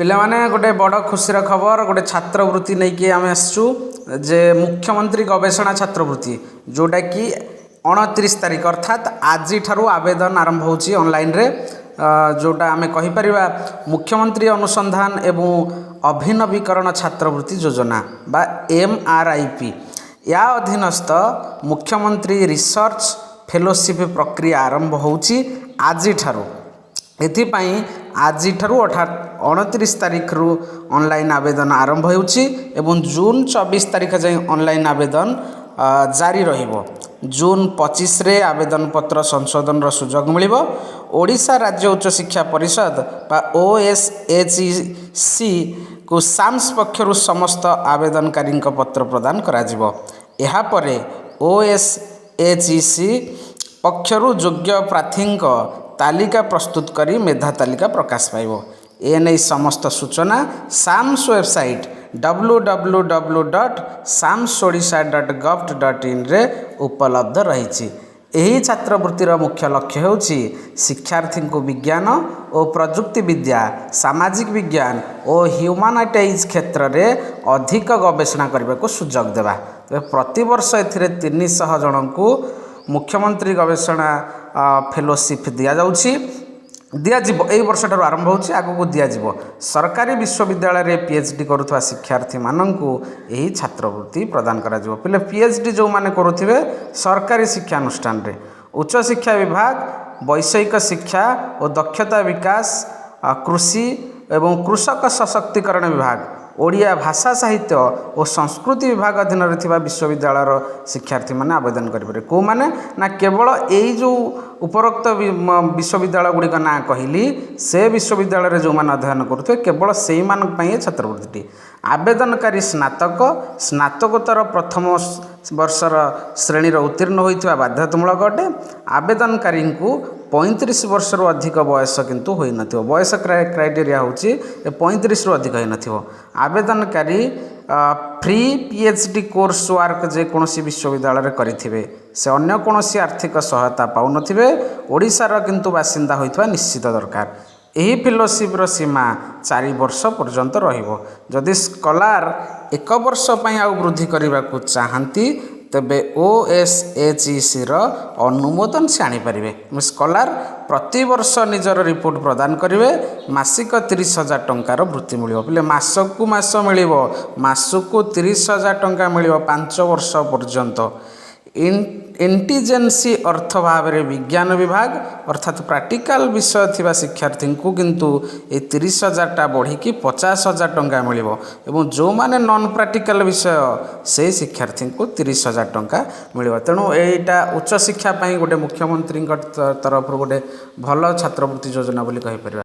पिला माने गोटे बड़ खुशीर खबर गोटे छात्रवृत्ति नहीं कि आम आसचु जे मुख्यमंत्री गवेषणा छात्रवृत्ति जोटा कि 29 तारीख अर्थात आज आवेदन आरंभ होची ऑनलाइन रे जोटा आम कहीपर मुख्यमंत्री अनुसंधान एवं अभिनवीकरण छात्रवृत्ति योजना बा MRIP या अधीनस्थ मुख्यमंत्री रिसर्च फेलोशिप प्रक्रिया आरंभ होची आज एथिपाई आज 29 तारीख रु ऑनलाइन आवेदन आरंभ होउछि एवं जून 24 तारीख जाए ऑनलाइन आवेदन जारी रहिबो। जून 25 रे आवेदन पत्र संशोधन सुजोग मिलिबो। ओडिशा राज्य उच्च शिक्षा परिषद बा OSHEC को साम्स पक्षरु समस्त आवेदनकारी पत्र प्रदान करा जिवो। एहा परे OSHEC पक्षरु योग्य प्रार्थी तालिका प्रस्तुत करी मेधा तालिका प्रकाश पाइबो। एने समस्त सूचना साम्स वेबसाइट www.samsodisha.gov.in रे उपलब्ध रही। यही छात्रवृत्तिर मुख्य लक्ष्य होछि शिक्षार्थी को विज्ञान और प्रजुक्ति विद्या सामाजिक विज्ञान और ह्यूमानिटाइज क्षेत्र रे अधिक गवेषणा करने को सुजोग देवा। प्रति वर्ष एथिरे 300 जन को मुख्यमंत्री गवेषणा फेलोशिप दियाजिबो। एई वर्ष ठाରୁ आरंभ होछि आगु को दियाजिबो। सरकारी विश्वविद्यालय रे PhD करुवा शिक्षार्थी माननकु एही छात्रवृत्ति प्रदान करा जिवो। पिले PhD जो माने करुथिबे सरकारी शिक्षा अनुष्ठान रे उच्च शिक्षा विभाग वैषयिक शिक्षा और दक्षता विकास कृषि एवं कृषक सशक्तिकरण विभाग ओडिया भाषा साहित्य और संस्कृति विभाग अधीन विश्वविद्यालय शिक्षार्थी माने आवेदन करेंगे। कौ माने ना केवल यही जो उपरोक्त विश्वविद्यालय गुड़िक ना कहली से विश्वविद्यालय जो मैंने अध्ययन करुवे केवल से छात्रवृत्ति आवेदनकारी स्नातकोत्तर प्रथम वर्षर श्रेणीर उत्तीर्ण होता बाध्यतामूलक अटे। आवेदनकारी को 35 वर्ष अधिक बयस किंतु होई नथिबो। बयस क्राइटेरिया होची 35 रु अधिक होई नथिबो। आवेदनकारी फ्री PhD कोर्स वर्क जे कोनोसी विश्वविद्यालय करिथिबे से अन्य कोनोसी आर्थिक सहायता पाउ नथिबे। ओडिशार किंतु बासिंदा होइतबा निश्चित दरकार। यही फेलोशिप सीमा 4 वर्ष पर्यंत रहिबो। जदि स्कॉलर 1 वर्ष पई आ वृद्धि करबा को चाहंती तेबे OSHEC अनुमोदन से आनीपारे। स्कॉलर प्रति वर्ष निजर रिपोर्ट प्रदान करेंगे। मासिक 30,000 टंकार वृत्ति मिल पे मासकू मास मिल मासकू 30,000 टंका मिल 5 वर्ष पर्यंत। इंटीजेंसी अर्थ भाव में विज्ञान विभाग अर्थात प्रैक्टिकल विषय थिबा शिक्षार्थी को किंतु ये 30,000 टा बढ़ी 50,000 टंका मिल एवं जो माने नॉन प्रैक्टिकल विषय से शिक्षार्थी को 30,000 टंका मिल। तेणु एटा उच्च शिक्षा गोटे मुख्यमंत्री तरफ गोटे भल छात्रवृत्ति योजना बोली कहि परिबा।